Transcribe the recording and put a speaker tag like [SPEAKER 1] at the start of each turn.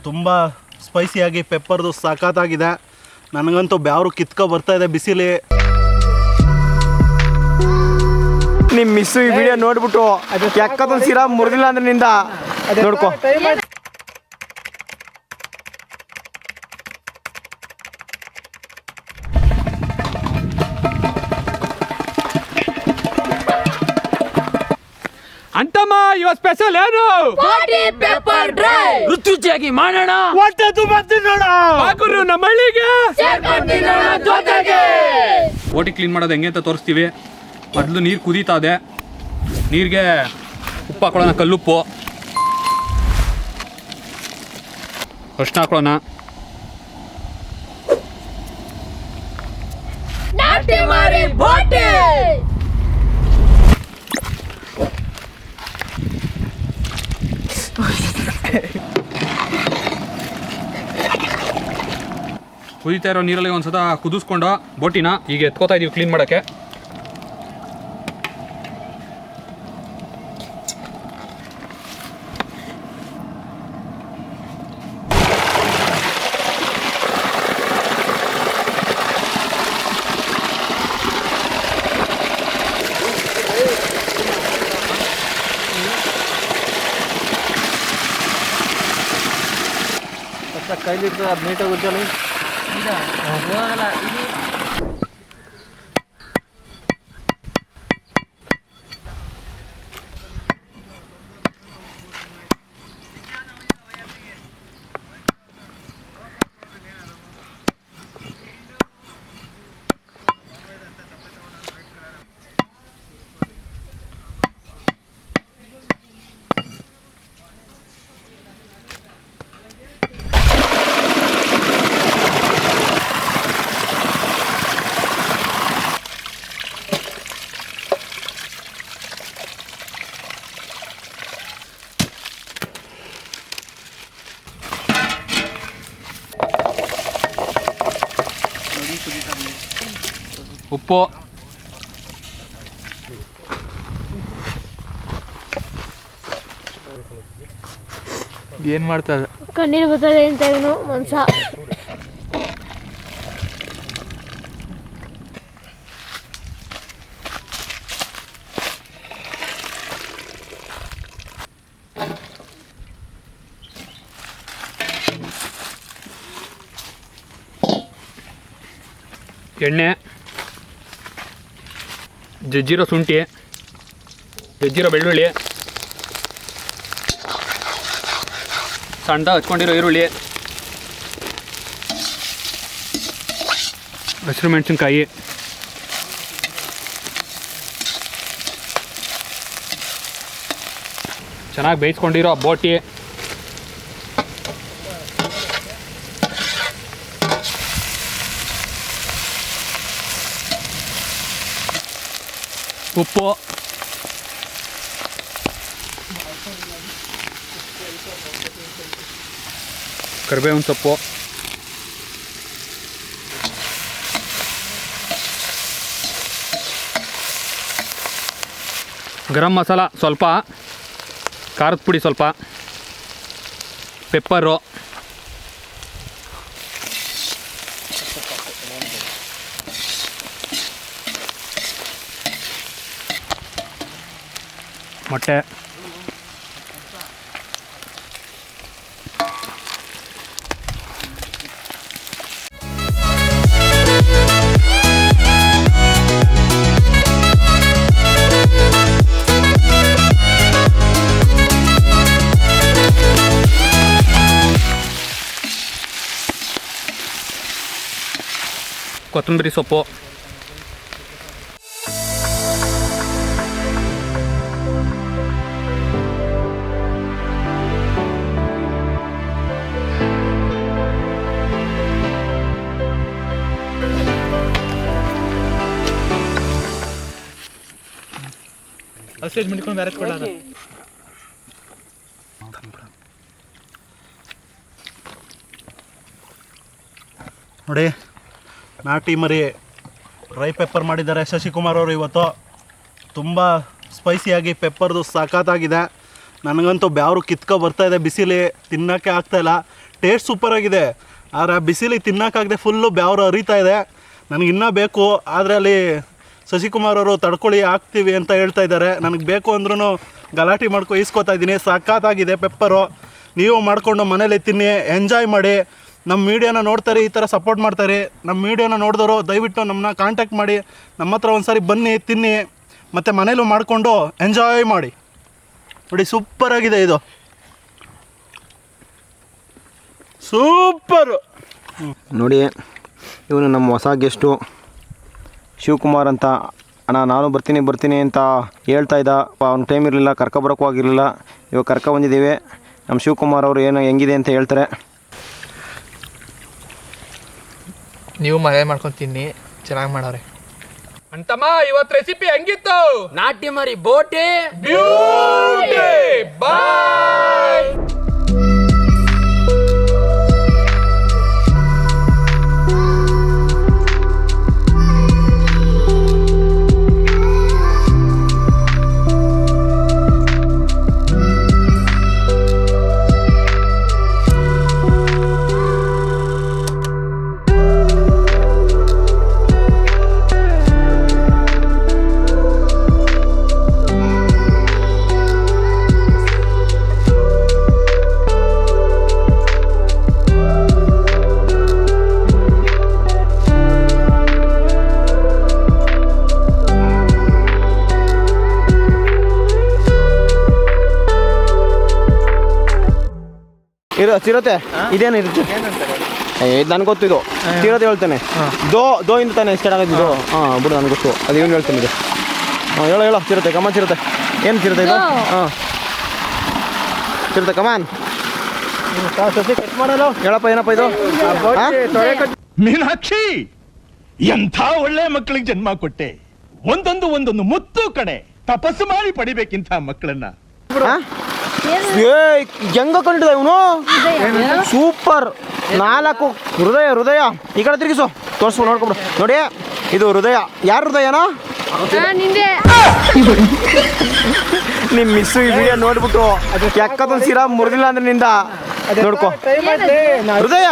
[SPEAKER 1] ತುಂಬ ಸ್ಪೈಸಿಯಾಗಿ ಪೆಪ್ಪರ್ದು ಸಖತ್ತಾಗಿದೆ. ನನಗಂತೂ ಬ್ಯಾವರು ಕಿತ್ಕೊ ಬರ್ತಾ ಇದೆ ಬಿಸಿಲಿ.
[SPEAKER 2] ನಿಮ್ಮ ಮಿಸ್ಸು ಈ ವಿಡಿಯೋ ನೋಡ್ಬಿಟ್ಟು ಯಾಕಂತ ಸಿರಾ ಮುರಿದಿಲ್ಲ ಅಂದ್ರೆ ನಿಂದ ನೋಡ್ಕೊ.
[SPEAKER 3] ಅಂತಮ್ಮ ಇವತ್ತು ಸ್ಪೆಷಲ್ ಏನು?
[SPEAKER 4] ಪೆಪ್ಪರ್ ಡ್ರೈ
[SPEAKER 3] ರುಚಿಯಾಗಿ ಮಾಡೋಣ.
[SPEAKER 1] ಹೊಟ್ಟೆ ತುಂಬ ತಿನ್ನೋಣ.
[SPEAKER 3] ಬಾಗುರು ನಮ್ಮ ಹಳ್ಳಿಗೆ
[SPEAKER 4] ಜೊತೆಗೆ
[SPEAKER 3] ಬೋಟಿ ಕ್ಲೀನ್ ಮಾಡೋದು ಹೆಂಗೆ ಅಂತ ತೋರಿಸ್ತೀವಿ. ಮೊದಲು ನೀರು ಕುದೀತಾ ಇದೆ. ನೀರಿಗೆ ಉಪ್ಪು ಹಾಕೊಳ್ಳೋಣ, ಕಲ್ಲುಪ್ಪು. ಅರ್ಶಿನ ಹಾಕೊಳ್ಳೋಣ.
[SPEAKER 4] ನಾಟಿ ಮಾರಿ ಬೋಟಿ
[SPEAKER 3] ಕುದೀತಾ ಇರೋ ನೀರಲ್ಲಿ ಒಂದ್ಸತ ಕುದಿಸ್ಕೊಂಡು ಬೋಟಿನ ಈಗ ಎತ್ಕೋತಾ ಇದೀವಿ ಕ್ಲೀನ್ ಮಾಡೋಕ್ಕೆ.
[SPEAKER 2] ಕೈಲಿರ್ತದೆ ಅದು ನೀಟಾಗಿ ಉಜ್ಜಲಿ.
[SPEAKER 3] ಉಪ್ಪು,
[SPEAKER 2] ಏನು ಮಾಡ್ತಾರೆ?
[SPEAKER 5] ಕಣ್ಣೀರು ಬರ್ತದೆ ಅಂತ ಇವನು ಮನ್ಸ.
[SPEAKER 3] ಎಣ್ಣೆ, ಜಜ್ಜಿರೋ ಶುಂಠಿ, ಜಜ್ಜಿರೋ ಬೆಳ್ಳುಳ್ಳಿ, ಸಣ್ಣ ಹಚ್ಕೊಂಡಿರೋ ಈರುಳ್ಳಿ, ಹಸಿರು ಮೆಣಸಿನ್ಕಾಯಿ, ಚೆನ್ನಾಗಿ ಬೇಯಿಸ್ಕೊಂಡಿರೋ ಬೋಟಿ, ಉಪ್ಪು, ಕರಿಬೇವಿನ ಸೊಪ್ಪು, ಗರಂ ಮಸಾಲ ಸ್ವಲ್ಪ, ಖಾರದ ಪುಡಿ ಸ್ವಲ್ಪ, ಪೆಪ್ಪರು, ಮೊಟ್ಟೆ, ಕೊತ್ತಂಬರಿ ಸೊಪ್ಪು,
[SPEAKER 2] ಸ್ಟೇಜ್ ಮಾಡ್ಕೊಂಡು ಬೇರೆ ಕೊಡೋಣ.
[SPEAKER 1] ನೋಡಿ, ನಾಟಿ ಮರಿ ಡ್ರೈ ಪೆಪ್ಪರ್ ಮಾಡಿದ್ದಾರೆ ಶಶಿಕುಮಾರ್ ಅವರು ಇವತ್ತು. ತುಂಬ ಸ್ಪೈಸಿಯಾಗಿ ಪೆಪ್ಪರ್ದು ಸಖತ್ತಾಗಿದೆ. ನನಗಂತೂ ಬ್ಯಾವರು ಕಿತ್ಕೊ ಬರ್ತಾಯಿದೆ ಬಿಸಿಲಿ, ತಿನ್ನೋಕ್ಕೆ ಆಗ್ತಾಯಿಲ್ಲ. ಟೇಸ್ಟ್ ಸೂಪರಾಗಿದೆ, ಆದರೆ ಆ ಬಿಸಿಲಿಗೆ ತಿನ್ನೋಕ್ಕಾಗದೆ ಫುಲ್ಲು ಬ್ಯಾವರು ಹರಿತಾ ಇದೆ. ನನಗಿನ್ನೂ ಬೇಕು, ಆದರೆ ಅಲ್ಲಿ ಶಶಿಕುಮಾರ್ ಅವರು ತಡ್ಕೊಳ್ಳಿ ಹಾಕ್ತೀವಿ ಅಂತ ಹೇಳ್ತಾ ಇದ್ದಾರೆ. ನನಗೆ ಬೇಕು ಅಂದ್ರೂ ಗಲಾಟೆ ಈಸ್ಕೊತಾ ಇದ್ದೀನಿ. ಸಖತ್ತಾಗಿದೆ ಪೆಪ್ಪರು. ನೀವು ಮಾಡಿಕೊಂಡು ಮನೇಲಿ ತಿನ್ನಿ, ಎಂಜಾಯ್ ಮಾಡಿ. ನಮ್ಮ ಮೀಡಿಯಾನ ನೋಡ್ತಾರೆ, ಈ ಥರ ಸಪೋರ್ಟ್ ಮಾಡ್ತಾರೆ. ನಮ್ಮ ಮೀಡಿಯಾನ ನೋಡಿದವರು ದಯವಿಟ್ಟು ನಮ್ಮನ್ನ ಕಾಂಟ್ಯಾಕ್ಟ್ ಮಾಡಿ, ನಮ್ಮ ಹತ್ರ ಒಂದು ಸಾರಿ ಬನ್ನಿ, ತಿನ್ನಿ, ಮತ್ತು ಮನೇಲೂ ಮಾಡಿಕೊಂಡು ಎಂಜಾಯ್ ಮಾಡಿ. ನೋಡಿ ಸೂಪರಾಗಿದೆ ಇದು, ಸೂಪರು.
[SPEAKER 2] ನೋಡಿ ಇವನು ನಮ್ಮ ಹೊಸ ಗೆಸ್ಟು ಶಿವಕುಮಾರ್ ಅಂತ. ಅಣ್ಣ ನಾನು ಬರ್ತೀನಿ ಅಂತ ಹೇಳ್ತಾ ಇದ್ದ. ಅವ್ನ ಟೈಮ್ ಇರಲಿಲ್ಲ, ಕರ್ಕೊಬರೋಕ್ಕೂ ಆಗಿರಲಿಲ್ಲ. ಇವಾಗ ಕರ್ಕೊಬಂದಿದ್ದೀವಿ. ನಮ್ಮ ಶಿವಕುಮಾರ್ ಅವರು ಏನು ಹೆಂಗಿದೆ ಅಂತ ಹೇಳ್ತಾರೆ.
[SPEAKER 6] ನೀವು ಮನೆ ಮಾಡ್ಕೊಂಡು ತಿನ್ನಿ, ಚೆನ್ನಾಗಿ ಮಾಡವ್ರೆ.
[SPEAKER 3] ಅಂತಮ್ಮ ಇವತ್ತು ರೆಸಿಪಿ ಹೆಂಗಿತ್ತು?
[SPEAKER 4] ನಾಟಿ ಮರಿ ಬೋಟಿ
[SPEAKER 3] ಬ್ಯೂಟಿ ಬಾಯ್.
[SPEAKER 2] ಚಿರತೆ ಇದೇನು ಇರುತ್ತೆ? ಇದು ನನಗೆ ಗೊತ್ತು. ಇದು ಚಿರತೆ ಹೇಳ್ತಾನೆ. ದೋ ಇಂದ ತಾನೆ ಸ್ಟಾರ್ಟ್ ಆಗೋದು. ಹಾಂ ಬಿಡು, ನನಗೆ ಗೊತ್ತು. ಅದು ಏನು ಹೇಳ್ತಾನೆ ಇದು. ಹಾಂ ಹೇಳೋ ಚಿರತೆ, ಕಮಾನ್ ಚಿರತೆ. ಏನು ಚಿರತೆ ಇದು? ಹಾಂ ಚಿರತೆ ಕಮಾನ್. ಹೇಳಪ್ಪ, ಏನಪ್ಪ ಇದು?
[SPEAKER 7] ಮೀನಾಕ್ಷಿ, ಎಂಥ ಒಳ್ಳೆ ಮಕ್ಕಳಿಗೆ ಜನ್ಮ ಕೊಟ್ಟೆ. ಒಂದೊಂದು ಮುತ್ತು ಕಡೆ ತಪಸ್ಸು ಮಾಡಿ ಪಡಿಬೇಕಿಂತ ಮಕ್ಕಳನ್ನ.
[SPEAKER 2] ಹೆಂಗ ಕಂಡಿದ ಇವನು? ಸೂಪರ್. 4 ಹೃದಯ ಈ ಕಡೆ ತಿರುಗಿಸು, ತೋರಿಸ್ಕೊಂಡು ನೋಡ್ಕೊಬಿಡು. ನೋಡಿ ಇದು ಹೃದಯ. ಯಾರ ಹೃದಯನಾ? ನಿಮ್ಮ ಮಿಸ್ಸು ಈ ವಿಡಿಯೋ ನೋಡ್ಬಿಟ್ಟು ಎಕ್ಕದೊಂದು ಸಿರಾ ಮುರಿದಿಲ್ಲ ಅಂದ್ರೆ ನಿಂದ ನೋಡ್ಕೊ. ಹೃದಯ